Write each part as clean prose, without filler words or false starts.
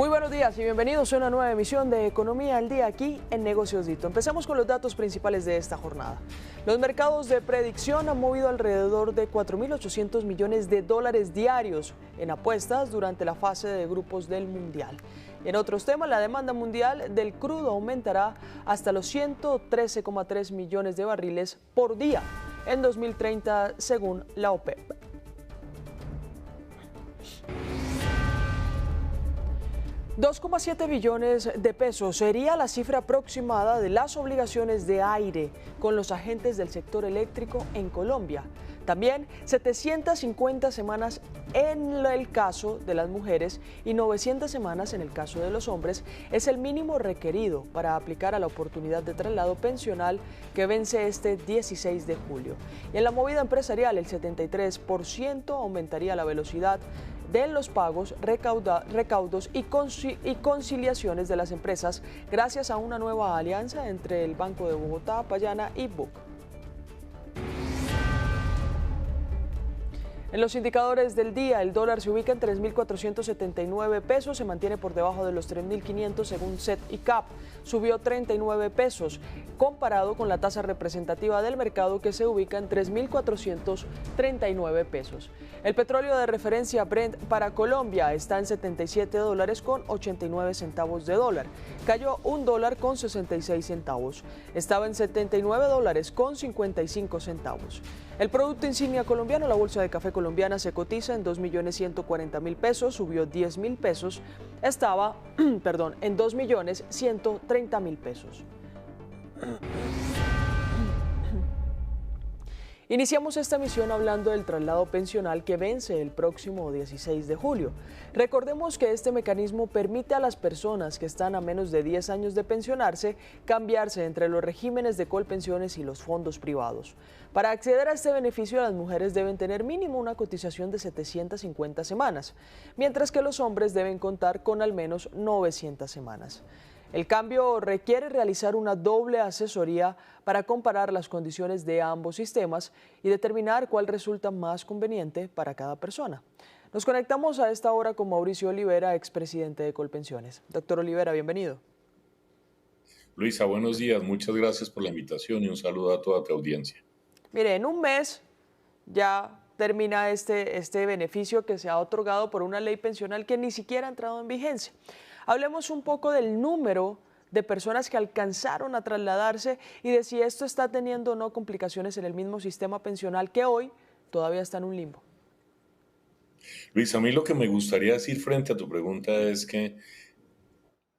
Muy buenos días y bienvenidos a una nueva emisión de Economía al Día aquí en Negocios Dito. Empecemos con los datos principales de esta jornada. Los mercados de predicción han movido alrededor de 4.800 millones de dólares diarios en apuestas durante la fase de grupos del Mundial. En otros temas, la demanda mundial del crudo aumentará hasta los 113,3 millones de barriles por día en 2030 según la OPEP. $2,7 billones de pesos sería la cifra aproximada de las obligaciones de aire con los agentes del sector eléctrico en Colombia. También 750 semanas en el caso de las mujeres y 900 semanas en el caso de los hombres es el mínimo requerido para aplicar a la oportunidad de traslado pensional que vence este 16 de julio. Y en la movida empresarial, el 73% aumentaría la velocidad de los pagos, recaudos y conciliaciones de las empresas gracias a una nueva alianza entre el Banco de Bogotá, Payana y BUC. En los indicadores del día, el dólar se ubica en 3.479 pesos, se mantiene por debajo de los 3.500 según SET y CAP. Subió 39 pesos, comparado con la tasa representativa del mercado que se ubica en 3.439 pesos. El petróleo de referencia Brent para Colombia está en $77 con 89 centavos de dólar. Cayó $1 con 66 centavos. Estaba en $79 con 55 centavos. El producto insignia colombiano, la bolsa de café colombiana, se cotiza en 2.140.000 pesos, subió 10.000 pesos, estaba, en 2.130.000 pesos. Iniciamos esta emisión hablando del traslado pensional que vence el próximo 16 de julio. Recordemos que este mecanismo permite a las personas que están a menos de 10 años de pensionarse cambiarse entre los regímenes de Colpensiones y los fondos privados. Para acceder a este beneficio, las mujeres deben tener mínimo una cotización de 750 semanas, mientras que los hombres deben contar con al menos 900 semanas. El cambio requiere realizar una doble asesoría para comparar las condiciones de ambos sistemas y determinar cuál resulta más conveniente para cada persona. Nos conectamos a esta hora con Mauricio Olivera, expresidente de Colpensiones. Doctor Olivera, bienvenido. Luisa, buenos días. Muchas gracias por la invitación y un saludo a toda tu audiencia. Mire, en un mes ya termina este beneficio que se ha otorgado por una ley pensional que ni siquiera ha entrado en vigencia. Hablemos un poco del número de personas que alcanzaron a trasladarse y de si esto está teniendo o no complicaciones en el mismo sistema pensional que hoy todavía está en un limbo. Luis, a mí lo que me gustaría decir frente a tu pregunta es que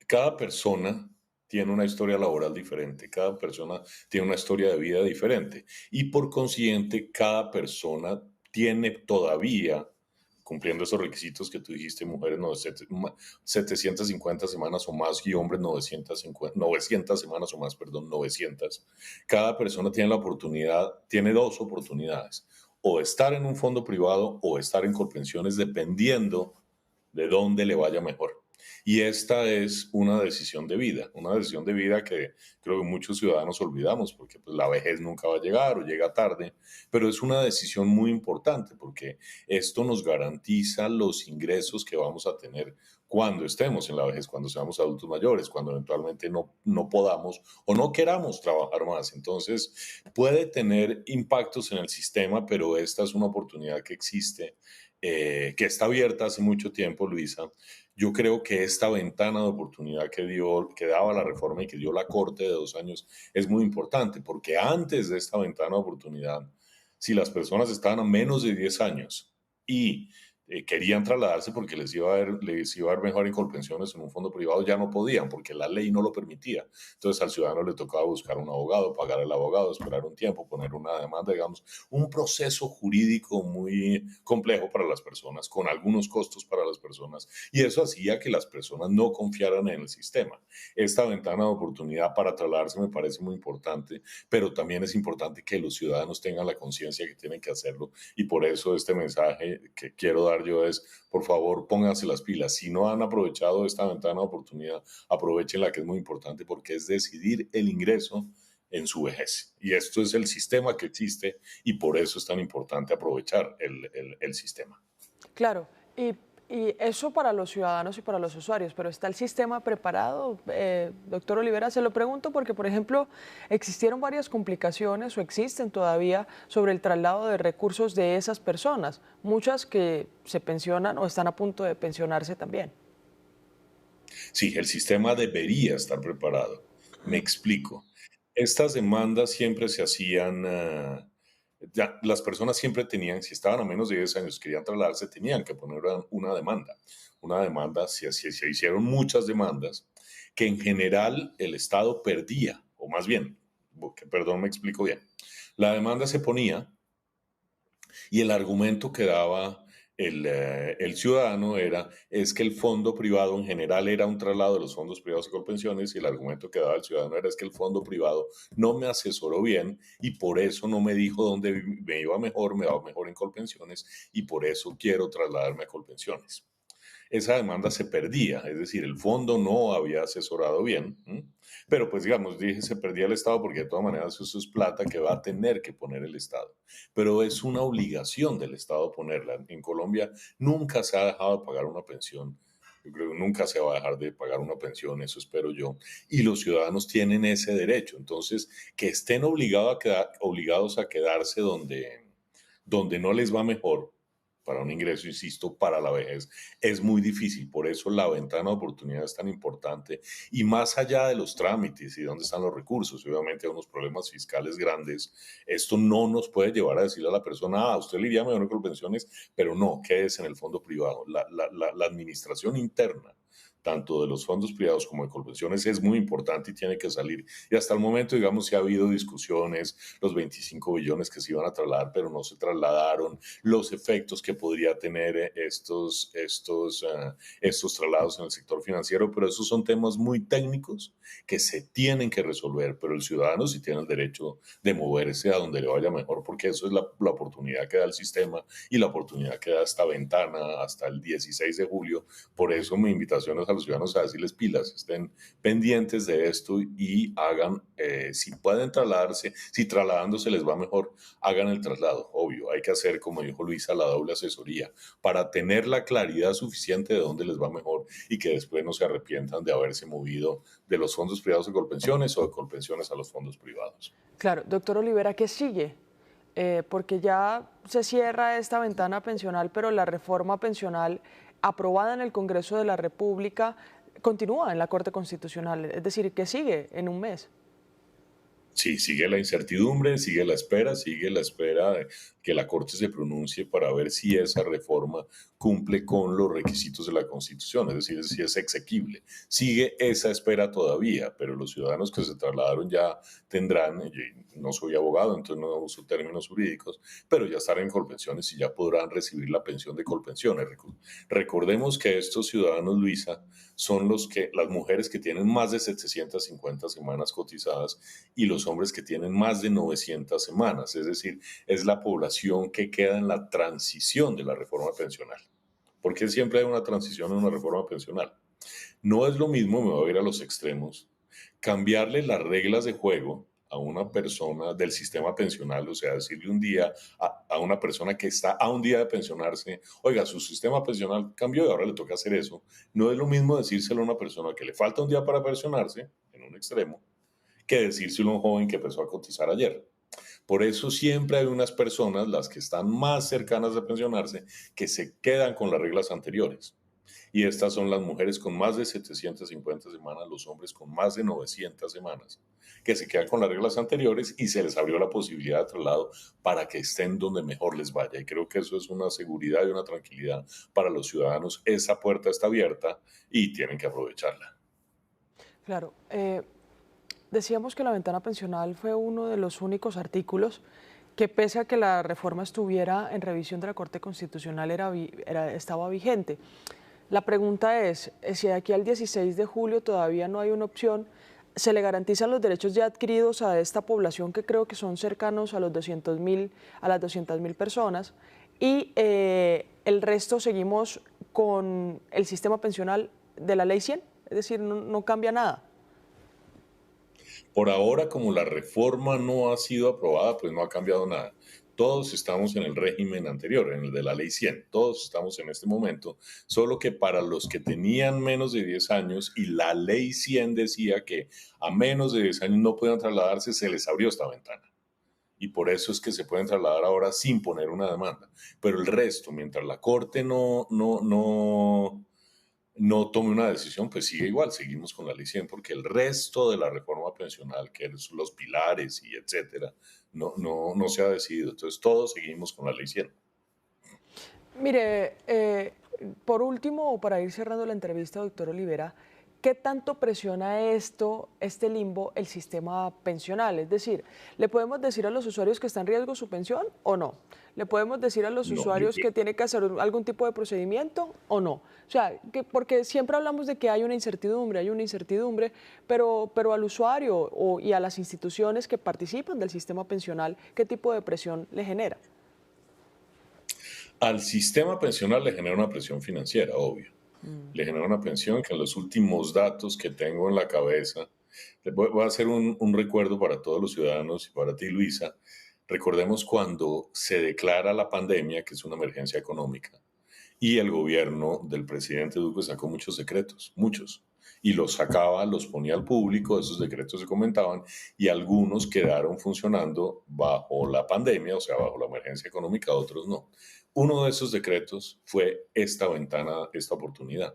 cada persona tiene una historia laboral diferente, cada persona tiene una historia de vida diferente y por consiguiente cada persona tiene todavía, cumpliendo esos requisitos que tú dijiste, mujeres 750 semanas o más y hombres 900 semanas o más, 900. Cada persona tiene la oportunidad, tiene dos oportunidades, o estar en un fondo privado o estar en Colpensiones, dependiendo de dónde le vaya mejor. Y esta es una decisión de vida que creo que muchos ciudadanos olvidamos porque pues, la vejez nunca va a llegar o llega tarde, pero es una decisión muy importante porque esto nos garantiza los ingresos que vamos a tener cuando estemos en la vejez, cuando seamos adultos mayores, cuando eventualmente no podamos o no queramos trabajar más. Entonces puede tener impactos en el sistema, pero esta es una oportunidad que existe, que está abierta hace mucho tiempo, Luisa. Yo creo que esta ventana de oportunidad que daba la reforma y que dio la Corte de 2 años es muy importante, porque antes de esta ventana de oportunidad, si las personas estaban a menos de 10 años y querían trasladarse porque les iba a ver mejor en Colpensiones en un fondo privado, ya no podían porque la ley no lo permitía. Entonces al ciudadano le tocaba buscar un abogado, pagar al abogado, esperar un tiempo, poner una demanda, digamos, un proceso jurídico muy complejo para las personas, con algunos costos para las personas, y eso hacía que las personas no confiaran en el sistema. Esta ventana de oportunidad para trasladarse me parece muy importante, pero también es importante que los ciudadanos tengan la conciencia que tienen que hacerlo, y por eso este mensaje que quiero dar yo es, por favor, pónganse las pilas. Si no han aprovechado esta ventana de oportunidad, aprovechenla, que es muy importante porque es decidir el ingreso en su vejez. Y esto es el sistema que existe y por eso es tan importante aprovechar el sistema. Claro, y Y eso para los ciudadanos y para los usuarios, pero ¿está el sistema preparado? Doctor Olivera, se lo pregunto porque, por ejemplo, existieron varias complicaciones o existen todavía sobre el traslado de recursos de esas personas, muchas que se pensionan o están a punto de pensionarse también. Sí, el sistema debería estar preparado. Me explico. Estas demandas siempre se hacían, las personas siempre tenían, si estaban a menos de 10 años, querían trasladarse, tenían que poner una demanda. Una demanda, se hicieron muchas demandas, que en general el Estado perdía, o más bien, perdón, me explico bien. La demanda se ponía y el argumento que daba el ciudadano es que el fondo privado en general era un traslado de los fondos privados y Colpensiones, y el argumento que daba el ciudadano era es que el fondo privado no me asesoró bien y por eso no me dijo dónde me iba mejor, me va mejor en Colpensiones, y por eso quiero trasladarme a Colpensiones. Esa demanda se perdía, es decir, el fondo no había asesorado bien, ¿m? Pero pues digamos, dije, se perdía el Estado porque de todas maneras eso es plata que va a tener que poner el Estado, pero es una obligación del Estado ponerla. En Colombia nunca se ha dejado de pagar una pensión. Yo creo que nunca se va a dejar de pagar una pensión, eso espero yo. Y los ciudadanos tienen ese derecho. Entonces, que estén obligados a quedarse donde no les va mejor para un ingreso, insisto, para la vejez, es muy difícil. Por eso la ventana de oportunidad es tan importante. Y más allá de los trámites y dónde están los recursos, obviamente hay unos problemas fiscales grandes. Esto no nos puede llevar a decirle a la persona, usted le iría mejor con pensiones, pero no, quédese en el fondo privado. La administración interna, tanto de los fondos privados como de Colpensiones, es muy importante y tiene que salir. Y hasta el momento, digamos, sí ha habido discusiones, los 25 billones que se iban a trasladar, pero no se trasladaron, los efectos que podría tener estos traslados en el sector financiero, pero esos son temas muy técnicos que se tienen que resolver, pero el ciudadano sí tiene el derecho de moverse a donde le vaya mejor, porque eso es la oportunidad que da el sistema y la oportunidad que da esta ventana hasta el 16 de julio. Por eso mi invitación es a los ciudadanos a decirles pilas, estén pendientes de esto y hagan, si pueden trasladarse, si trasladándose les va mejor, hagan el traslado. Obvio, hay que hacer, como dijo Luisa, la doble asesoría para tener la claridad suficiente de dónde les va mejor y que después no se arrepientan de haberse movido de los fondos privados a Colpensiones o de Colpensiones a los fondos privados. Claro, doctor Olivera, ¿qué sigue? Porque ya se cierra esta ventana pensional, pero la reforma pensional aprobada en el Congreso de la República continúa en la Corte Constitucional. Es decir, ¿qué sigue en un mes? Sí, sigue la incertidumbre, sigue la espera de que la Corte se pronuncie para ver si esa reforma cumple con los requisitos de la Constitución, es decir, si es exequible. Sigue esa espera todavía, pero los ciudadanos que se trasladaron ya tendrán, yo no soy abogado, entonces no uso términos jurídicos, pero ya estarán en Colpensiones y ya podrán recibir la pensión de Colpensiones. Recordemos que estos ciudadanos, Luisa, son las mujeres que tienen más de 750 semanas cotizadas y los hombres que tienen más de 900 semanas, es decir, es la población que queda en la transición de la reforma pensional. ¿Por qué siempre hay una transición en una reforma pensional? No es lo mismo, me voy a ir a los extremos, cambiarle las reglas de juego a una persona del sistema pensional, o sea, decirle un día a una persona que está a un día de pensionarse, oiga, su sistema pensional cambió y ahora le toca hacer eso. No es lo mismo decírselo a una persona que le falta un día para pensionarse, en un extremo, que decírselo a un joven que empezó a cotizar ayer. Por eso siempre hay unas personas, las que están más cercanas a pensionarse, que se quedan con las reglas anteriores. Y estas son las mujeres con más de 750 semanas, los hombres con más de 900 semanas, que se quedan con las reglas anteriores y se les abrió la posibilidad de traslado para que estén donde mejor les vaya. Y creo que eso es una seguridad y una tranquilidad para los ciudadanos. Esa puerta está abierta y tienen que aprovecharla. Claro, decíamos que la ventana pensional fue uno de los únicos artículos que, pese a que la reforma estuviera en revisión de la Corte Constitucional, estaba vigente. La pregunta es, si de aquí al 16 de julio todavía no hay una opción, ¿se le garantizan los derechos ya adquiridos a esta población que creo que son cercanos a los 200.000, a las 200.000 personas? Y el resto seguimos con el sistema pensional de la Ley 100, es decir, no cambia nada. Por ahora, como la reforma no ha sido aprobada, pues no ha cambiado nada. Todos estamos en el régimen anterior, en el de la ley 100. Todos estamos en este momento, solo que para los que tenían menos de 10 años y la ley 100 decía que a menos de 10 años no podían trasladarse, se les abrió esta ventana. Y por eso es que se pueden trasladar ahora sin poner una demanda. Pero el resto, mientras la Corte no tome una decisión, pues sigue igual, seguimos con la ley 100, porque el resto de la reforma pensional, que es los pilares y etcétera, no se ha decidido. Entonces todos seguimos con la ley 100. Mire, por último, para ir cerrando la entrevista, doctor Olivera, ¿qué tanto presiona este limbo, el sistema pensional? Es decir, ¿le podemos decir a los usuarios que está en riesgo su pensión o no? ¿Le podemos decir a los No, yo usuarios creo. que tiene que hacer algún tipo de procedimiento o no? O sea, porque siempre hablamos de que hay una incertidumbre, pero al usuario y a las instituciones que participan del sistema pensional, ¿qué tipo de presión le genera? Al sistema pensional le genera una presión financiera, obvio. Mm. Le genera una pensión que en los últimos datos que tengo en la cabeza, voy a hacer un recuerdo para todos los ciudadanos y para ti, Luisa. Recordemos cuando se declara la pandemia, que es una emergencia económica, y el gobierno del presidente Duque sacó muchos decretos, muchos, y los sacaba, los ponía al público, esos decretos se comentaban, y algunos quedaron funcionando bajo la pandemia, o sea, bajo la emergencia económica, otros no. Uno de esos decretos fue esta ventana, esta oportunidad.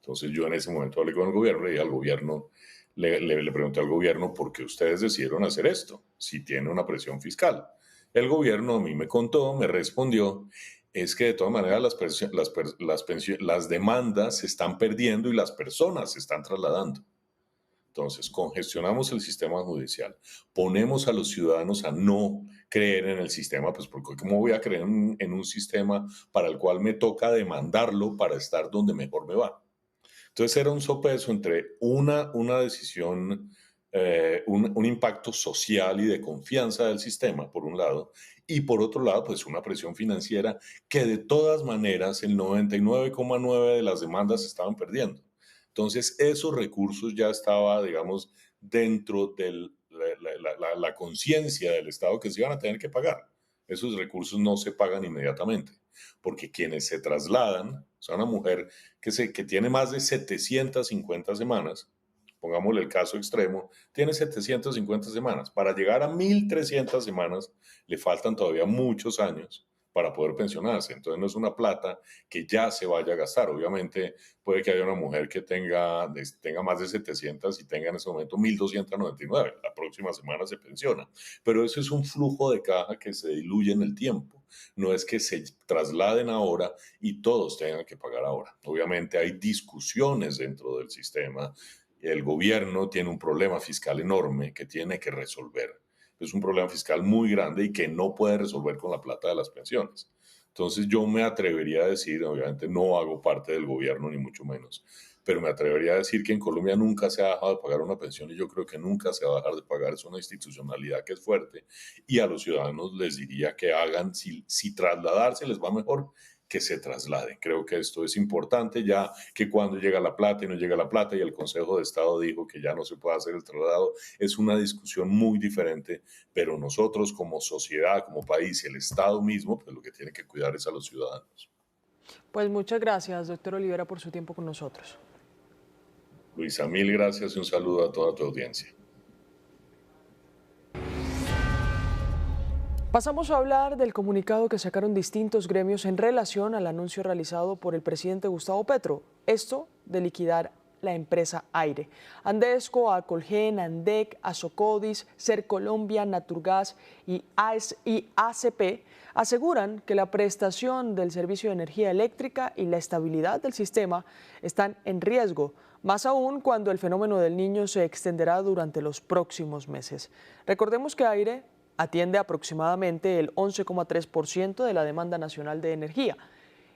Entonces yo en ese momento hablé con el gobierno y al gobierno le pregunté al gobierno por qué ustedes decidieron hacer esto, si tiene una presión fiscal. El gobierno a mí me contó, me respondió, es que de todas maneras las demandas se están perdiendo y las personas se están trasladando. Entonces, congestionamos el sistema judicial, ponemos a los ciudadanos a no creer en el sistema, pues porque ¿cómo voy a creer en un sistema para el cual me toca demandarlo para estar donde mejor me va? Entonces era un sopeso entre una decisión, un impacto social y de confianza del sistema, por un lado, y por otro lado, pues una presión financiera que de todas maneras el 99,9 de las demandas se estaban perdiendo. Entonces esos recursos ya estaba, digamos, dentro de la conciencia del Estado que se iban a tener que pagar. Esos recursos no se pagan inmediatamente, porque quienes se trasladan, o sea, una mujer que tiene más de 750 semanas, pongámosle el caso extremo, tiene 750 semanas. Para llegar a 1.300 semanas le faltan todavía muchos años para poder pensionarse. Entonces no es una plata que ya se vaya a gastar. Obviamente puede que haya una mujer que tenga más de 700 y tenga en ese momento 1.299. La próxima semana se pensiona. Pero eso es un flujo de caja que se diluye en el tiempo. No es que se trasladen ahora y todos tengan que pagar ahora. Obviamente hay discusiones dentro del sistema. El gobierno tiene un problema fiscal enorme que tiene que resolver. Es un problema fiscal muy grande y que no puede resolver con la plata de las pensiones. Entonces yo me atrevería a decir, obviamente no hago parte del gobierno ni mucho menos, pero me atrevería a decir que en Colombia nunca se ha dejado de pagar una pensión y yo creo que nunca se va a dejar de pagar. Es una institucionalidad que es fuerte y a los ciudadanos les diría que hagan, si trasladarse les va mejor, que se trasladen. Creo que esto es importante ya que cuando llega la plata y no llega la plata y el Consejo de Estado dijo que ya no se puede hacer el traslado, es una discusión muy diferente, pero nosotros como sociedad, como país, el Estado mismo, pues lo que tiene que cuidar es a los ciudadanos. Pues muchas gracias, doctor Olivera, por su tiempo con nosotros. Luisa, mil gracias y un saludo a toda tu audiencia. Pasamos a hablar del comunicado que sacaron distintos gremios en relación al anuncio realizado por el presidente Gustavo Petro, esto de liquidar la empresa Aire. Andesco, Acolgen, Andec, Azocodis, Sercolombia, Naturgas y ACP aseguran que la prestación del servicio de energía eléctrica y la estabilidad del sistema están en riesgo, más aún cuando el fenómeno del Niño se extenderá durante los próximos meses. Recordemos que Aire atiende aproximadamente el 11,3% de la demanda nacional de energía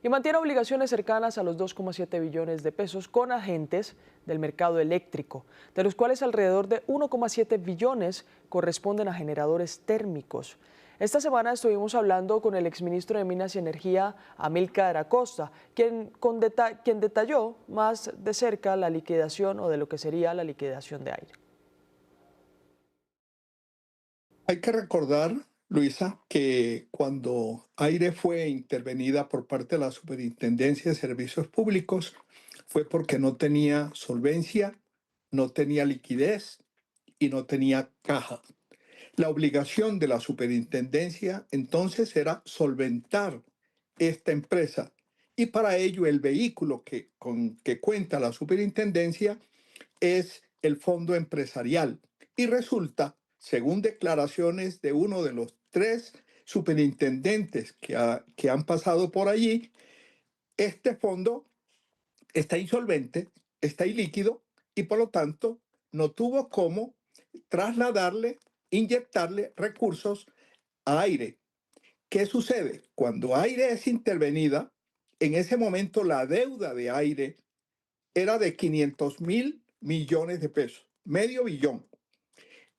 y mantiene obligaciones cercanas a los 2,7 billones de pesos con agentes del mercado eléctrico, de los cuales alrededor de 1,7 billones corresponden a generadores térmicos. Esta semana estuvimos hablando con el exministro de Minas y Energía, Amílcar Acosta, quien detalló más de cerca la liquidación o de lo que sería la liquidación de Aire. Hay que recordar, Luisa, que cuando Aire fue intervenida por parte de la Superintendencia de Servicios Públicos, fue porque no tenía solvencia, no tenía liquidez y no tenía caja. La obligación de la superintendencia entonces era solventar esta empresa y para ello el vehículo con que cuenta la superintendencia es el fondo empresarial. Y resulta, según declaraciones de uno de los tres superintendentes que han pasado por allí, este fondo está insolvente, está ilíquido y por lo tanto no tuvo cómo trasladarle, inyectarle recursos a Aire. ¿Qué sucede? Cuando Aire es intervenida, en ese momento la deuda de Aire era de 500.000 millones de pesos, medio billón.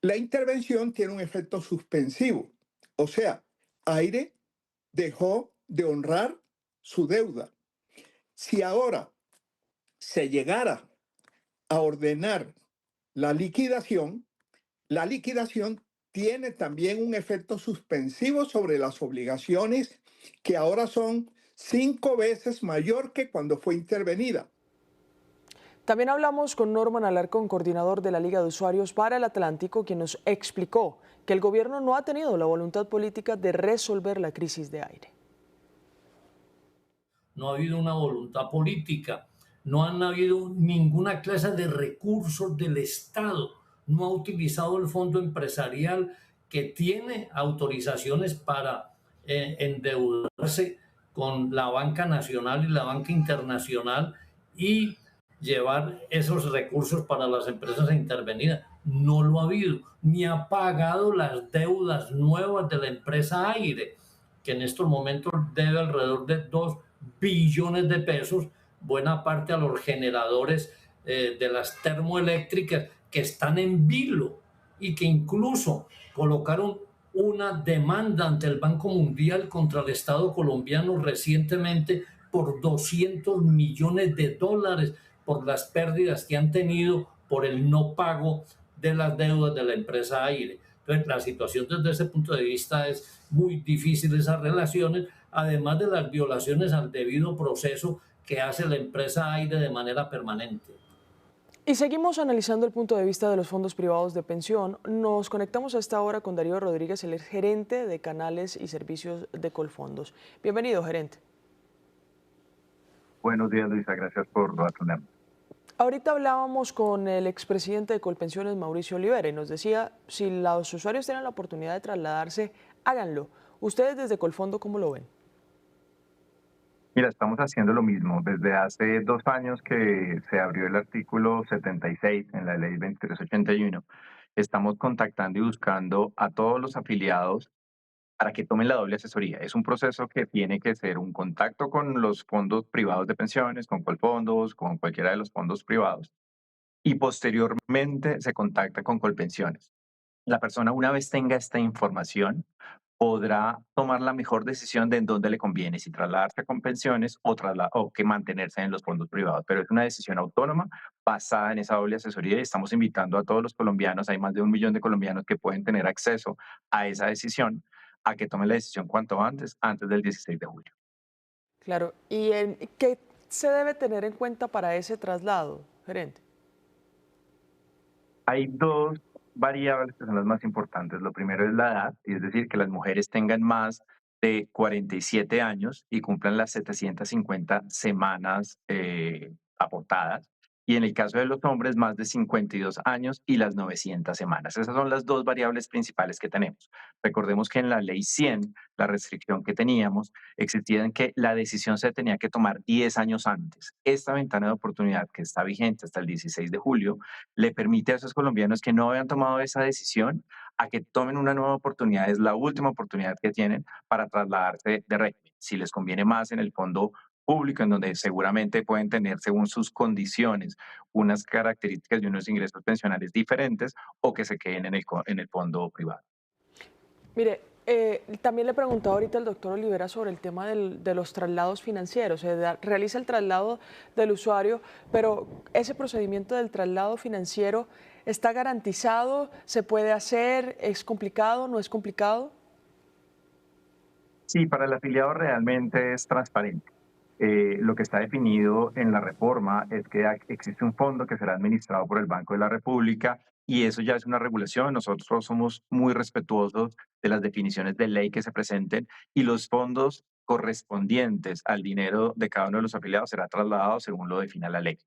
La intervención tiene un efecto suspensivo, o sea, Aire dejó de honrar su deuda. Si ahora se llegara a ordenar la liquidación tiene también un efecto suspensivo sobre las obligaciones que ahora son 5 veces mayor que cuando fue intervenida. También hablamos con Norman Alarcón, coordinador de la Liga de Usuarios para el Atlántico, quien nos explicó que el gobierno no ha tenido la voluntad política de resolver la crisis de Aire. No ha habido una voluntad política, no han habido ninguna clase de recursos del Estado, no ha utilizado el fondo empresarial que tiene autorizaciones para endeudarse con la banca nacional y la banca internacional y llevar esos recursos para las empresas intervenidas. No lo ha habido, ni ha pagado las deudas nuevas de la empresa Aire, que en estos momentos debe alrededor de 2 billones de pesos, buena parte a los generadores de las termoeléctricas que están en vilo y que incluso colocaron una demanda ante el Banco Mundial contra el Estado colombiano recientemente por 200 millones de dólares por las pérdidas que han tenido por el no pago de las deudas de la empresa Aire. Entonces, la situación desde ese punto de vista es muy difícil, esas relaciones, además de las violaciones al debido proceso que hace la empresa Aire de manera permanente. Y seguimos analizando el punto de vista de los fondos privados de pensión. Nos conectamos a esta hora con Darío Rodríguez, el gerente de canales y servicios de Colfondos. Bienvenido, gerente. Buenos días, Luisa. Gracias por atenderme. Ahorita hablábamos con el expresidente de Colpensiones, Mauricio Olivera, y nos decía, si los usuarios tienen la oportunidad de trasladarse, háganlo. ¿Ustedes desde Colfondo cómo lo ven? Mira, estamos haciendo lo mismo. Desde hace 2 años que se abrió el artículo 76 en la ley 2381, estamos contactando y buscando a todos los afiliados para que tomen la doble asesoría. Es un proceso que tiene que ser un contacto con los fondos privados de pensiones, con Colfondos, con cualquiera de los fondos privados, y posteriormente se contacta con Colpensiones. La persona, una vez tenga esta información, podrá tomar la mejor decisión de en dónde le conviene, si trasladarse con pensiones o que mantenerse en los fondos privados. Pero es una decisión autónoma basada en esa doble asesoría y estamos invitando a todos los colombianos, hay más de 1 millón de colombianos que pueden tener acceso a esa decisión, a que tomen la decisión cuanto antes, antes del 16 de julio. Claro, ¿y qué se debe tener en cuenta para ese traslado, gerente? Hay dos variables que son las más importantes. Lo primero es la edad, es decir, que las mujeres tengan más de 47 años y cumplan las 750 semanas aportadas. Y en el caso de los hombres, más de 52 años y las 900 semanas. Esas son las dos variables principales que tenemos. Recordemos que en la ley 100, la restricción que teníamos existía en que la decisión se tenía que tomar 10 años antes. Esta ventana de oportunidad que está vigente hasta el 16 de julio le permite a esos colombianos que no habían tomado esa decisión a que tomen una nueva oportunidad. Es la última oportunidad que tienen para trasladarse de régimen. Si les conviene más en el fondo público, en donde seguramente pueden tener, según sus condiciones, unas características y unos ingresos pensionales diferentes, o que se queden en el fondo privado. Mire, también le preguntaba ahorita al doctor Olivera sobre el tema de los traslados financieros. Se realiza el traslado del usuario, pero ese procedimiento del traslado financiero ¿Está garantizado? ¿Se puede hacer? ¿Es complicado? ¿No es complicado? Sí, para el afiliado realmente es transparente. Lo que está definido en la reforma es que existe un fondo que será administrado por el Banco de la República y eso ya es una regulación. Nosotros somos muy respetuosos de las definiciones de ley que se presenten y los fondos correspondientes al dinero de cada uno de los afiliados será trasladado según lo defina la ley.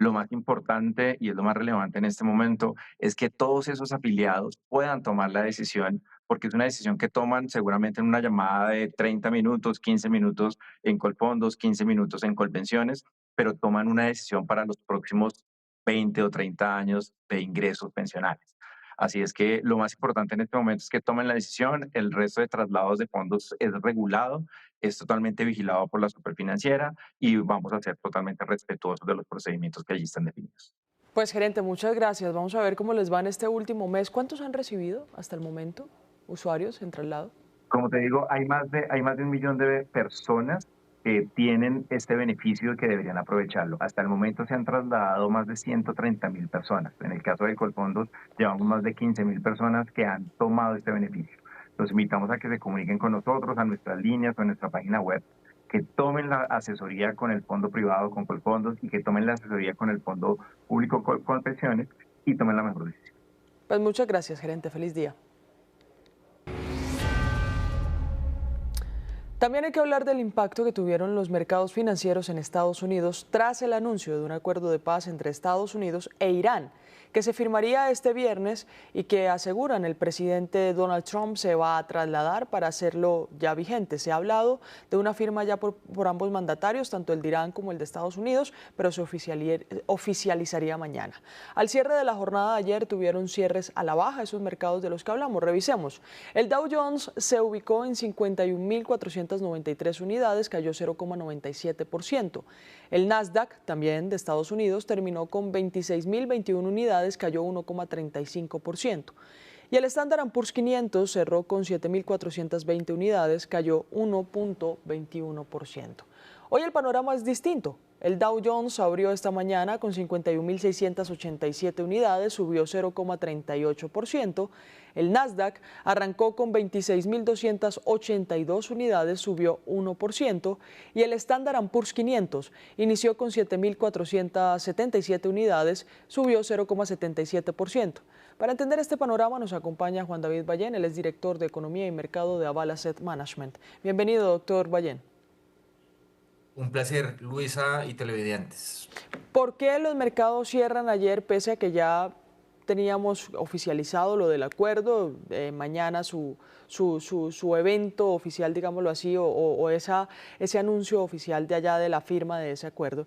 Lo más importante y es lo más relevante en este momento es que todos esos afiliados puedan tomar la decisión, porque es una decisión que toman seguramente en una llamada de 30 minutos, 15 minutos en Colfondos, 15 minutos en Colpensiones, pero toman una decisión para los próximos 20 o 30 años de ingresos pensionales. Así es que lo más importante en este momento es que tomen la decisión, el resto de traslados de fondos es regulado, es totalmente vigilado por la superfinanciera y vamos a ser totalmente respetuosos de los procedimientos que allí están definidos. Pues gerente, muchas gracias. Vamos a ver cómo les va en este último mes. ¿Cuántos han recibido hasta el momento usuarios en traslado? Como te digo, hay más de 1 millón de personas que tienen este beneficio y que deberían aprovecharlo. Hasta el momento se han trasladado más de 130.000 personas. En el caso de Colfondos, llevamos más de 15.000 personas que han tomado este beneficio. Los invitamos a que se comuniquen con nosotros, a nuestras líneas o a nuestra página web, que tomen la asesoría con el fondo privado, con Colfondos, y que tomen la asesoría con el fondo público con pensiones y tomen la mejor decisión. Pues muchas gracias, gerente. Feliz día. También hay que hablar del impacto que tuvieron los mercados financieros en Estados Unidos tras el anuncio de un acuerdo de paz entre Estados Unidos e Irán, que se firmaría este viernes y que aseguran el presidente Donald Trump se va a trasladar para hacerlo ya vigente. Se ha hablado de una firma ya por ambos mandatarios, tanto el de Irán como el de Estados Unidos, pero se oficializaría mañana. Al cierre de la jornada de ayer tuvieron cierres a la baja esos mercados de los que hablamos. Revisemos. El Dow Jones se ubicó en 51.493 unidades, cayó 0,97%. El Nasdaq, también de Estados Unidos, terminó con 26.021 unidades, cayó 1,35%. Y el Standard & Poor's 500 cerró con 7.420 unidades, cayó 1,21%. Hoy el panorama es distinto. El Dow Jones abrió esta mañana con 51.687 unidades, subió 0,38%. El Nasdaq arrancó con 26.282 unidades, subió 1%. Y el Standard & Poor's 500 inició con 7.477 unidades, subió 0,77%. Para entender este panorama nos acompaña Juan David Ballén, él es director de Economía y Mercado de Aval Asset Management. Bienvenido, doctor Ballén. Un placer, Luisa y televidentes. ¿Por qué los mercados cierran ayer pese a que ya teníamos oficializado lo del acuerdo? Mañana su evento oficial, digámoslo así, ese anuncio oficial de allá de la firma de ese acuerdo.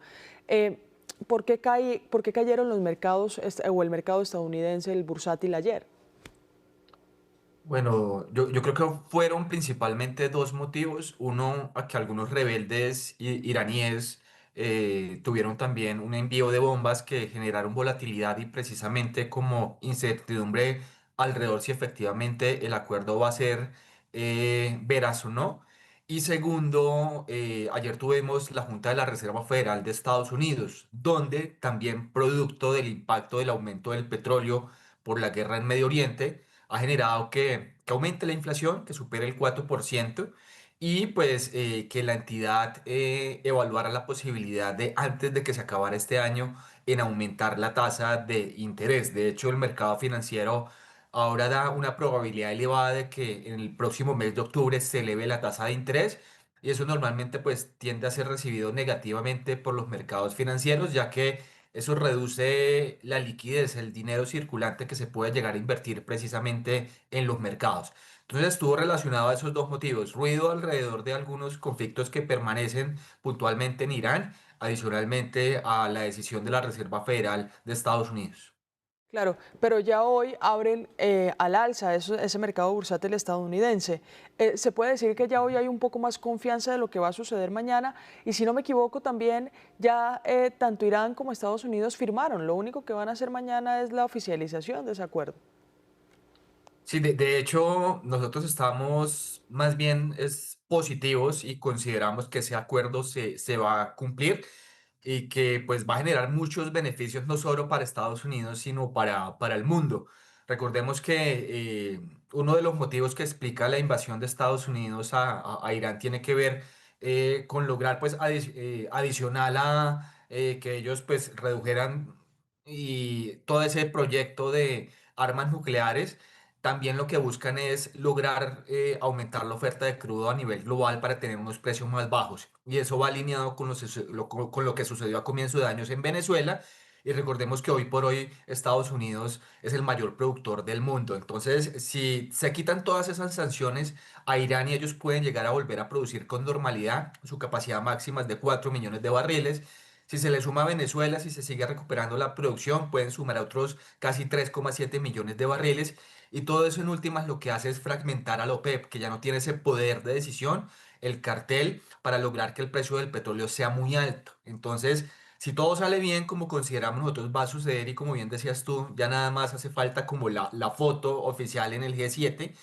¿Por qué cayeron los mercados o el mercado estadounidense, el bursátil ayer? Bueno, yo creo que fueron principalmente dos motivos. Uno, a que algunos rebeldes iraníes tuvieron también un envío de bombas que generaron volatilidad y precisamente como incertidumbre alrededor si efectivamente el acuerdo va a ser veraz o no. Y segundo, ayer tuvimos la Junta de la Reserva Federal de Estados Unidos, donde también producto del impacto del aumento del petróleo por la guerra en Medio Oriente, ha generado que aumente la inflación, que supere el 4%, y pues que la entidad evaluara la posibilidad de, antes de que se acabara este año, en aumentar la tasa de interés. De hecho, el mercado financiero ahora da una probabilidad elevada de que en el próximo mes de octubre se eleve la tasa de interés. Y eso normalmente pues tiende a ser recibido negativamente por los mercados financieros, ya que eso reduce la liquidez, el dinero circulante que se puede llegar a invertir precisamente en los mercados. Entonces estuvo relacionado a esos dos motivos, ruido alrededor de algunos conflictos que permanecen puntualmente en Irán, adicionalmente a la decisión de la Reserva Federal de Estados Unidos. Claro, pero ya hoy abren al alza ese mercado bursátil estadounidense. Se puede decir que ya hoy hay un poco más confianza de lo que va a suceder mañana y si no me equivoco también ya tanto Irán como Estados Unidos firmaron. Lo único que van a hacer mañana es la oficialización de ese acuerdo. Sí, de hecho, nosotros estamos más bien positivos y consideramos que ese acuerdo se va a cumplir. y que pues va a generar muchos beneficios no solo para Estados Unidos, sino para el mundo. Recordemos que uno de los motivos que explica la invasión de Estados Unidos a Irán tiene que ver con lograr pues adicional a que ellos pues redujeran y todo ese proyecto de armas nucleares. También lo que buscan es lograr aumentar la oferta de crudo a nivel global para tener unos precios más bajos. Y eso va alineado con con lo que sucedió a comienzo de años en Venezuela. Y recordemos que hoy por hoy Estados Unidos es el mayor productor del mundo. Entonces, si se quitan todas esas sanciones a Irán y ellos pueden llegar a volver a producir con normalidad, su capacidad máxima es de 4 millones de barriles. Si se le suma a Venezuela, si se sigue recuperando la producción, pueden sumar a otros casi 3,7 millones de barriles. Y todo eso en últimas lo que hace es fragmentar a la OPEP, que ya no tiene ese poder de decisión, el cartel, para lograr que el precio del petróleo sea muy alto. Entonces, si todo sale bien, como consideramos nosotros va a suceder, y como bien decías tú, ya nada más hace falta como la foto oficial en el G7,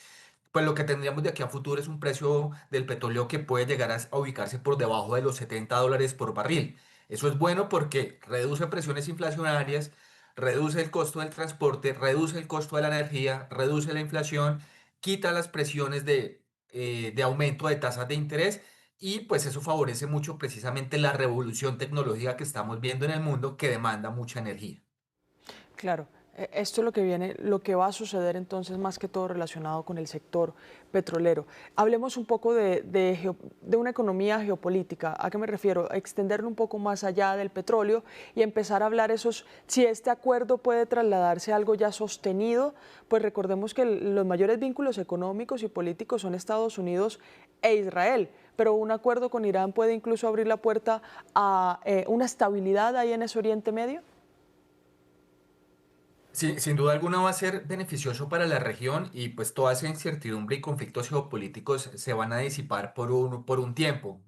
pues lo que tendríamos de aquí a futuro es un precio del petróleo que puede llegar a ubicarse por debajo de los $70 por barril. Eso es bueno porque reduce presiones inflacionarias, reduce el costo del transporte, reduce el costo de la energía, reduce la inflación, quita las presiones de aumento de tasas de interés, y pues eso favorece mucho precisamente la revolución tecnológica que estamos viendo en el mundo, que demanda mucha energía. Claro, esto es lo que viene, lo que va a suceder entonces más que todo relacionado con el sector petrolero. Hablemos un poco de una economía geopolítica. ¿A qué me refiero? A extenderlo un poco más allá del petróleo y empezar a hablar si este acuerdo puede trasladarse a algo ya sostenido, pues recordemos que los mayores vínculos económicos y políticos son Estados Unidos e Israel, pero un acuerdo con Irán puede incluso abrir la puerta a una estabilidad ahí en ese Oriente Medio. Sí, sin duda alguna va a ser beneficioso para la región, y pues toda esa incertidumbre y conflictos geopolíticos se van a disipar por un tiempo.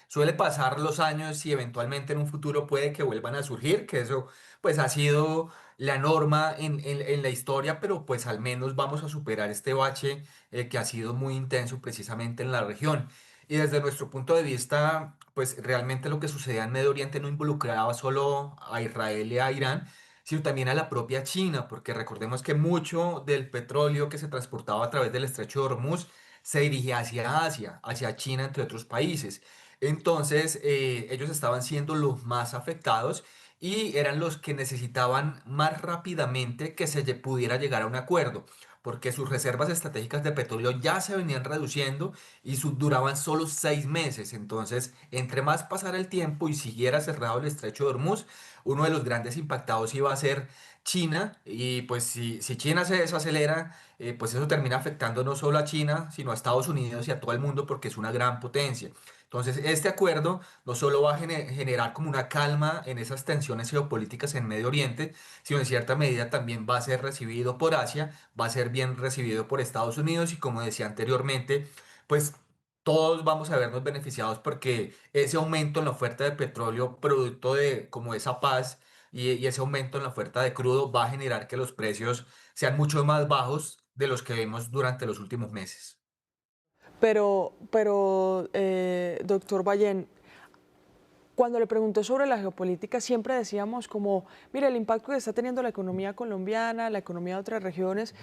Suele pasar los años y eventualmente en un futuro puede que vuelvan a surgir, que eso pues ha sido la norma en la historia, pero pues al menos vamos a superar este bache que ha sido muy intenso precisamente en la región. Y desde nuestro punto de vista, pues realmente lo que sucedía en Medio Oriente no involucraba solo a Israel y a Irán, sino también a la propia China, porque recordemos que mucho del petróleo que se transportaba a través del estrecho de Hormuz se dirigía hacia Asia, hacia China, entre otros países. Entonces, ellos estaban siendo los más afectados y eran los que necesitaban más rápidamente que pudiera llegar a un acuerdo, porque sus reservas estratégicas de petróleo ya se venían reduciendo y duraban solo 6 meses. Entonces, entre más pasara el tiempo y siguiera cerrado el estrecho de Hormuz, uno de los grandes impactados iba a ser China. Y pues si China se desacelera, pues eso termina afectando no solo a China, sino a Estados Unidos y a todo el mundo, porque es una gran potencia. Entonces, este acuerdo no solo va a generar como una calma en esas tensiones geopolíticas en Medio Oriente, sino en cierta medida también va a ser recibido por Asia, va a ser bien recibido por Estados Unidos, y como decía anteriormente, pues todos vamos a vernos beneficiados, porque ese aumento en la oferta de petróleo, producto de como esa paz y ese aumento en la oferta de crudo, va a generar que los precios sean mucho más bajos de los que vemos durante los últimos meses. Pero doctor Ballén, cuando le pregunté sobre la geopolítica, siempre decíamos como, mire, el impacto que está teniendo la economía colombiana, la economía de otras regiones,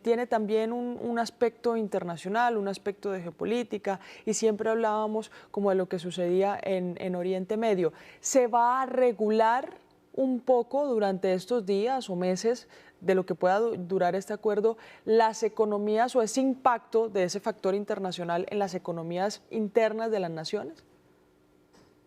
tiene también un aspecto internacional, un aspecto de geopolítica, y siempre hablábamos como de lo que sucedía en Oriente Medio. ¿Se va a regular un poco durante estos días o meses de lo que pueda durar este acuerdo, las economías o ese impacto de ese factor internacional en las economías internas de las naciones?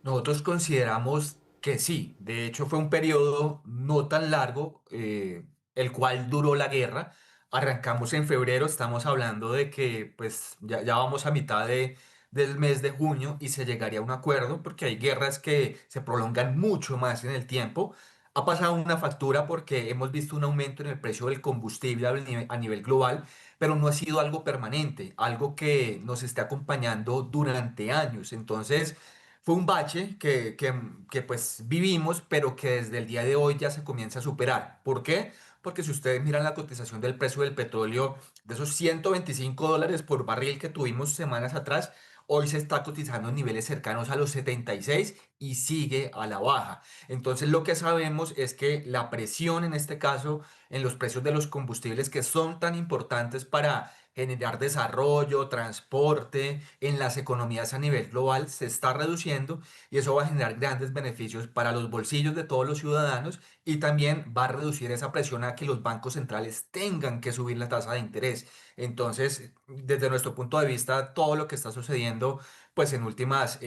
Nosotros consideramos que sí. De hecho fue un periodo no tan largo, el cual duró la guerra. Arrancamos en febrero, estamos hablando de que pues ya vamos a mitad del mes de junio y se llegaría a un acuerdo, porque hay guerras que se prolongan mucho más en el tiempo. Ha pasado una factura porque hemos visto un aumento en el precio del combustible a nivel global, pero no ha sido algo permanente, algo que nos está acompañando durante años. Entonces, fue un bache que pues vivimos, pero que desde el día de hoy ya se comienza a superar. ¿Por qué? Porque si ustedes miran la cotización del precio del petróleo, de esos $125 por barril que tuvimos semanas atrás, hoy se está cotizando en niveles cercanos a los 76 y sigue a la baja. Entonces lo que sabemos es que la presión en este caso en los precios de los combustibles que son tan importantes para generar desarrollo, transporte en las economías a nivel global se está reduciendo y eso va a generar grandes beneficios para los bolsillos de todos los ciudadanos y también va a reducir esa presión a que los bancos centrales tengan que subir la tasa de interés. Entonces, desde nuestro punto de vista, todo lo que está sucediendo, pues en últimas,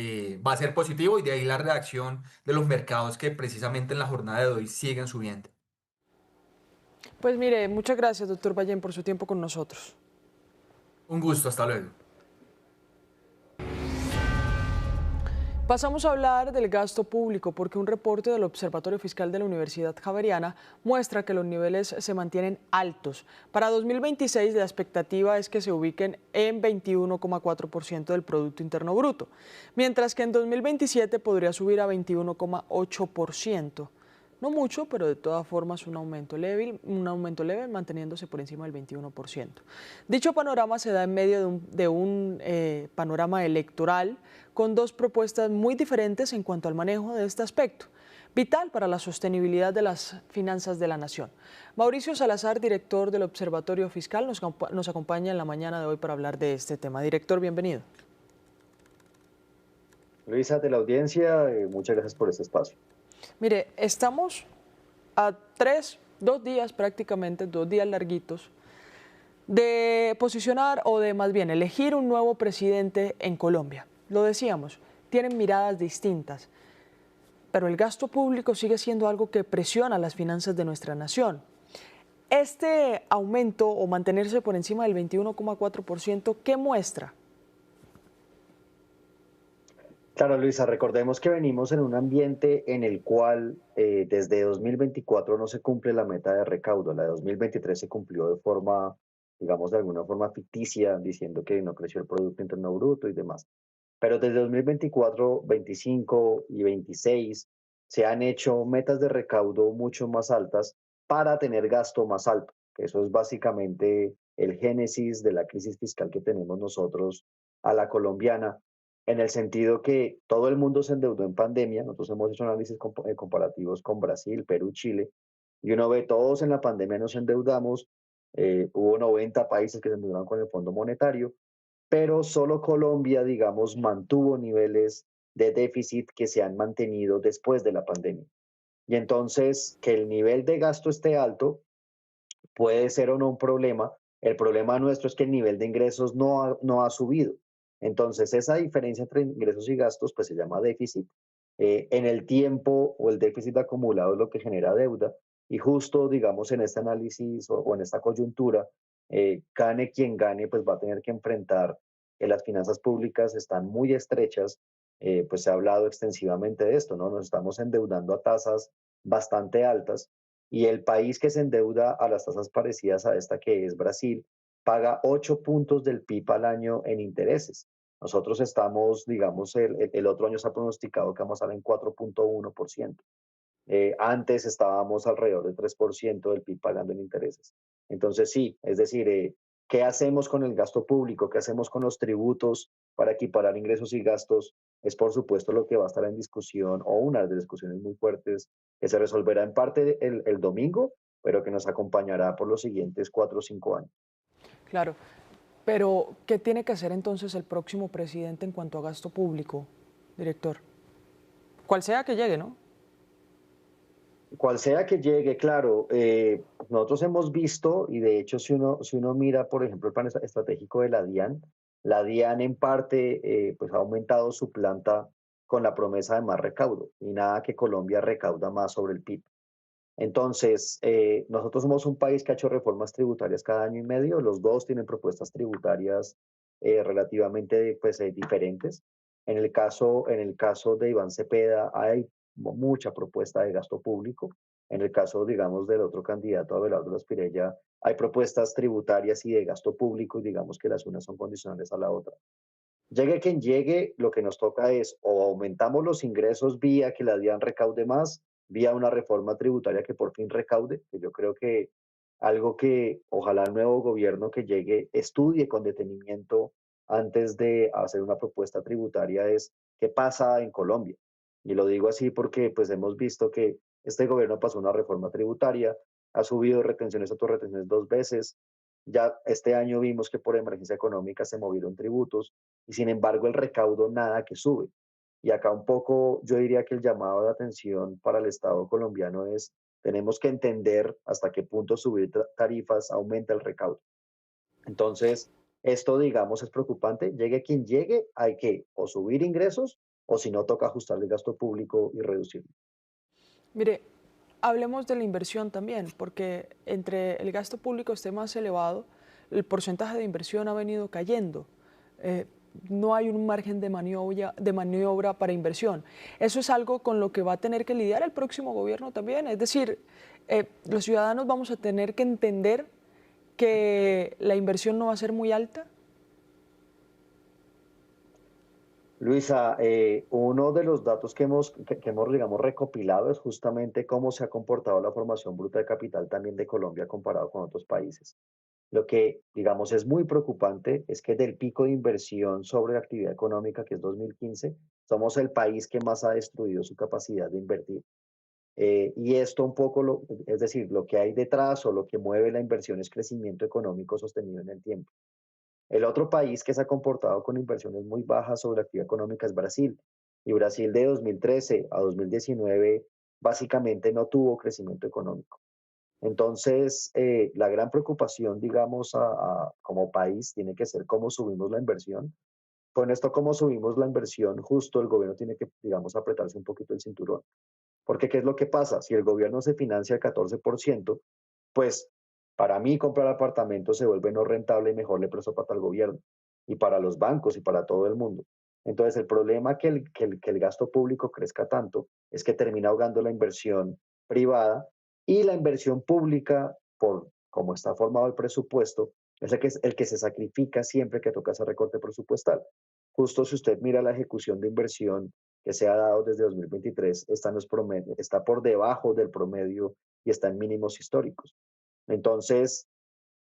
va a ser positivo y de ahí la reacción de los mercados que precisamente en la jornada de hoy siguen subiendo. Pues mire, muchas gracias, doctor Ballén, por su tiempo con nosotros. Un gusto, hasta luego. Pasamos a hablar del gasto público porque un reporte del Observatorio Fiscal de la Universidad Javeriana muestra que los niveles se mantienen altos. Para 2026 la expectativa es que se ubiquen en 21,4% del Producto Interno Bruto, mientras que en 2027 podría subir a 21,8%. No mucho, pero de todas formas un aumento leve manteniéndose por encima del 21%. Dicho panorama se da en medio de un panorama electoral con dos propuestas muy diferentes en cuanto al manejo de este aspecto, vital para la sostenibilidad de las finanzas de la nación. Mauricio Salazar, director del Observatorio Fiscal, nos acompaña en la mañana de hoy para hablar de este tema. Director, bienvenido. Luisa, de la audiencia, muchas gracias por este espacio. Mire, estamos a 2 días prácticamente, 2 días larguitos, de posicionar o de más bien elegir un nuevo presidente en Colombia. Lo decíamos, tienen miradas distintas, pero el gasto público sigue siendo algo que presiona las finanzas de nuestra nación. Este aumento o mantenerse por encima del 21,4%, ¿qué muestra? Claro, Luisa, recordemos que venimos en un ambiente en el cual desde 2024 no se cumple la meta de recaudo. La de 2023 se cumplió de forma, digamos, de alguna forma ficticia, diciendo que no creció el Producto Interno Bruto y demás. Pero desde 2024, 25 y 26 se han hecho metas de recaudo mucho más altas para tener gasto más alto, que eso es básicamente el génesis de la crisis fiscal que tenemos nosotros a la colombiana, en el sentido que todo el mundo se endeudó en pandemia. Nosotros hemos hecho análisis comparativos con Brasil, Perú, Chile, y uno ve todos en la pandemia nos endeudamos, hubo 90 países que se endeudaron con el Fondo Monetario, pero solo Colombia, digamos, mantuvo niveles de déficit que se han mantenido después de la pandemia. Y entonces, que el nivel de gasto esté alto puede ser o no un problema. El problema nuestro es que el nivel de ingresos no ha subido. Entonces, esa diferencia entre ingresos y gastos, pues se llama déficit. En el tiempo o el déficit acumulado es lo que genera deuda. Y justo, digamos, en este análisis o en esta coyuntura, gane quien gane, pues va a tener que enfrentar que las finanzas públicas están muy estrechas. Pues se ha hablado extensivamente de esto, ¿no? Nos estamos endeudando a tasas bastante altas y el país que se endeuda a las tasas parecidas a esta, que es Brasil, paga 8 puntos del PIB al año en intereses. Nosotros estamos, digamos, el otro año se ha pronosticado que vamos a estar en 4,1%. Antes estábamos alrededor del 3% del PIB pagando en intereses. Entonces, sí, es decir, ¿qué hacemos con el gasto público? ¿Qué hacemos con los tributos para equiparar ingresos y gastos? Es por supuesto lo que va a estar en discusión o una de las discusiones muy fuertes que se resolverá en parte el domingo, pero que nos acompañará por los siguientes 4 o 5 años. Claro, pero ¿qué tiene que hacer entonces el próximo presidente en cuanto a gasto público, director? Cual sea que llegue, ¿no? Cual sea que llegue, claro, nosotros hemos visto, y de hecho si uno mira, por ejemplo, el plan estratégico de la DIAN en parte pues ha aumentado su planta con la promesa de más recaudo, y nada que Colombia recauda más sobre el PIB. Entonces, nosotros somos un país que ha hecho reformas tributarias cada año y medio. Los dos tienen propuestas tributarias relativamente pues, diferentes. En el caso de Iván Cepeda hay mucha propuesta de gasto público. En el caso, digamos, del otro candidato, Abelardo Aspirella, hay propuestas tributarias y de gasto público y digamos que las unas son condicionales a la otra. Llegue quien llegue, lo que nos toca es o aumentamos los ingresos vía que la DIAN recaude más, vía una reforma tributaria que por fin recaude, que yo creo que algo que ojalá el nuevo gobierno que llegue estudie con detenimiento antes de hacer una propuesta tributaria es qué pasa en Colombia. Y lo digo así porque pues hemos visto que este gobierno pasó una reforma tributaria, ha subido retenciones, autorretenciones 2 veces. Ya este año vimos que por emergencia económica se movieron tributos y sin embargo el recaudo nada que sube. Y acá un poco yo diría que el llamado de atención para el Estado colombiano es, tenemos que entender hasta qué punto subir tarifas aumenta el recaudo. Entonces, esto digamos es preocupante, llegue quien llegue, hay que o subir ingresos o si no toca ajustar el gasto público y reducirlo. Mire, hablemos de la inversión también, porque entre el gasto público esté más elevado, el porcentaje de inversión ha venido cayendo. No hay un margen de maniobra para inversión. Eso es algo con lo que va a tener que lidiar el próximo gobierno también. Es decir, los ciudadanos vamos a tener que entender que la inversión no va a ser muy alta. Luisa, uno de los datos que hemos, digamos, recopilado es justamente cómo se ha comportado la formación bruta de capital también de Colombia comparado con otros países. Lo que, digamos, es muy preocupante es que del pico de inversión sobre la actividad económica, que es 2015, somos el país que más ha destruido su capacidad de invertir. Y esto un poco, es decir, lo que hay detrás o lo que mueve la inversión es crecimiento económico sostenido en el tiempo. El otro país que se ha comportado con inversiones muy bajas sobre la actividad económica es Brasil. Y Brasil de 2013 a 2019 básicamente no tuvo crecimiento económico. Entonces, la gran preocupación, digamos, como país tiene que ser cómo subimos la inversión. Con esto, cómo subimos la inversión, justo el gobierno tiene que, digamos, apretarse un poquito el cinturón. Porque, ¿qué es lo que pasa? Si el gobierno se financia al 14%, pues para mí comprar apartamentos se vuelve no rentable y mejor le presto plata al gobierno y para los bancos y para todo el mundo. Entonces, el problema que el gasto público crezca tanto es que termina ahogando la inversión privada y la inversión pública, por cómo está formado el presupuesto, es el que se sacrifica siempre que toca ese recorte presupuestal. Justo si usted mira la ejecución de inversión que se ha dado desde 2023, está por debajo del promedio y está en mínimos históricos. Entonces,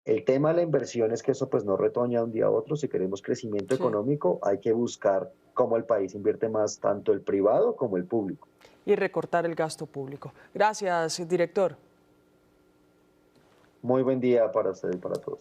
el tema de la inversión es que eso pues no retoña de un día a otro. Si queremos crecimiento económico, hay que buscar cómo el país invierte más, tanto el privado como el público. Y recortar el gasto público. Gracias, director. Muy buen día para usted y para todos.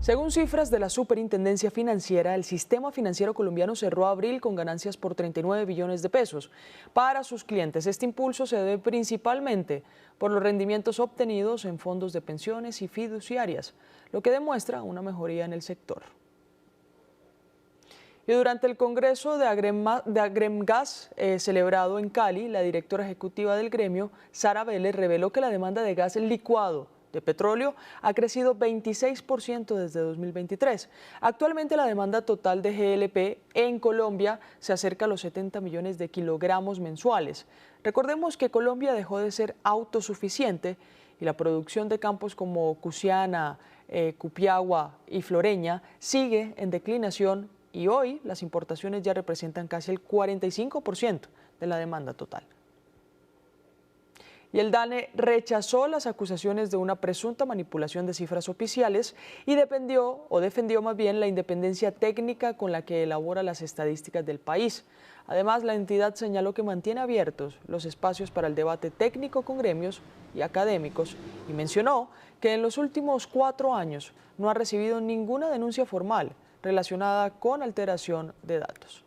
Según cifras de la Superintendencia Financiera, el sistema financiero colombiano cerró abril con ganancias por 39 billones de pesos. Para sus clientes, este impulso se debe principalmente por los rendimientos obtenidos en fondos de pensiones y fiduciarias, lo que demuestra una mejoría en el sector. Y durante el Congreso de Agremgas celebrado en Cali, la directora ejecutiva del gremio, Sara Vélez, reveló que la demanda de gas licuado de petróleo ha crecido 26% desde 2023. Actualmente la demanda total de GLP en Colombia se acerca a los 70 millones de kilogramos mensuales. Recordemos que Colombia dejó de ser autosuficiente y la producción de campos como Cusiana, Cupiagua y Floreña sigue en declinación y hoy las importaciones ya representan casi el 45% de la demanda total. Y el DANE rechazó las acusaciones de una presunta manipulación de cifras oficiales y defendió más bien la independencia técnica con la que elabora las estadísticas del país. Además, la entidad señaló que mantiene abiertos los espacios para el debate técnico con gremios y académicos y mencionó que en los últimos 4 años no ha recibido ninguna denuncia formal relacionada con alteración de datos.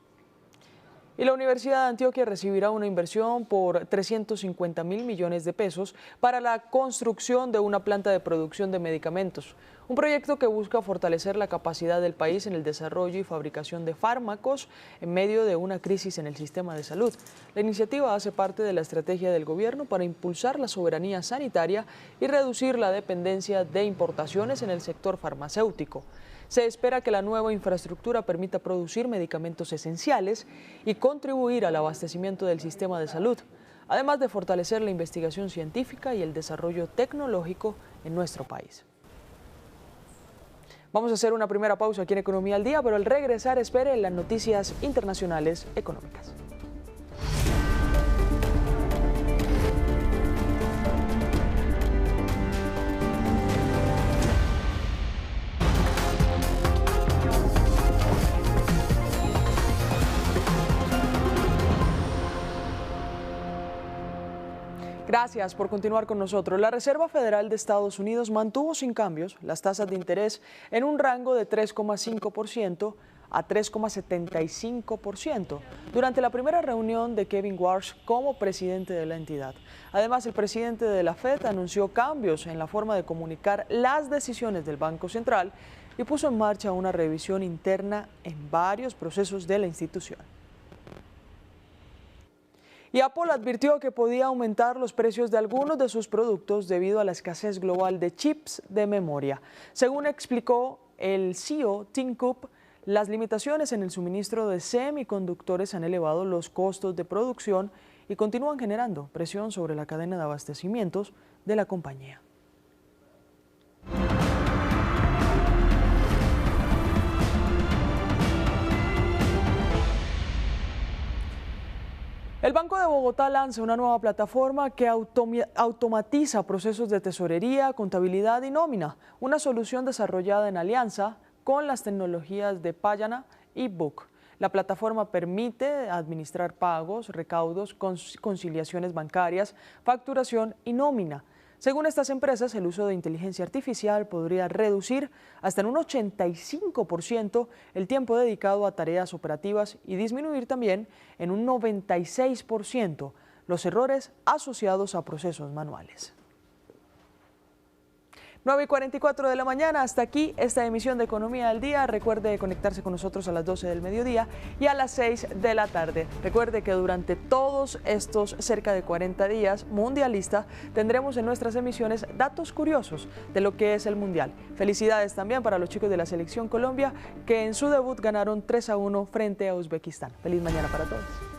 Y la Universidad de Antioquia recibirá una inversión por 350.000 millones de pesos para la construcción de una planta de producción de medicamentos, un proyecto que busca fortalecer la capacidad del país en el desarrollo y fabricación de fármacos en medio de una crisis en el sistema de salud. La iniciativa hace parte de la estrategia del gobierno para impulsar la soberanía sanitaria y reducir la dependencia de importaciones en el sector farmacéutico. Se espera que la nueva infraestructura permita producir medicamentos esenciales y contribuir al abastecimiento del sistema de salud, además de fortalecer la investigación científica y el desarrollo tecnológico en nuestro país. Vamos a hacer una primera pausa aquí en Economía al Día, pero al regresar espere las noticias internacionales económicas. Gracias por continuar con nosotros. La Reserva Federal de Estados Unidos mantuvo sin cambios las tasas de interés en un rango de 3,5% a 3,75% durante la primera reunión de Kevin Warsh como presidente de la entidad. Además, el presidente de la Fed anunció cambios en la forma de comunicar las decisiones del Banco Central y puso en marcha una revisión interna en varios procesos de la institución. Y Apple advirtió que podía aumentar los precios de algunos de sus productos debido a la escasez global de chips de memoria. Según explicó el CEO Tim Cook, las limitaciones en el suministro de semiconductores han elevado los costos de producción y continúan generando presión sobre la cadena de abastecimientos de la compañía. El Banco de Bogotá lanza una nueva plataforma que automatiza procesos de tesorería, contabilidad y nómina, una solución desarrollada en alianza con las tecnologías de Payana y Book. La plataforma permite administrar pagos, recaudos, conciliaciones bancarias, facturación y nómina. Según estas empresas, el uso de inteligencia artificial podría reducir hasta en un 85% el tiempo dedicado a tareas operativas y disminuir también en un 96% los errores asociados a procesos manuales. 9:44 de la mañana, hasta aquí esta emisión de Economía al Día. Recuerde conectarse con nosotros a las 12 del mediodía y a las 6 de la tarde. Recuerde que durante todos estos cerca de 40 días mundialista tendremos en nuestras emisiones datos curiosos de lo que es el Mundial. Felicidades también para los chicos de la Selección Colombia que en su debut ganaron 3-1 frente a Uzbekistán. Feliz mañana para todos.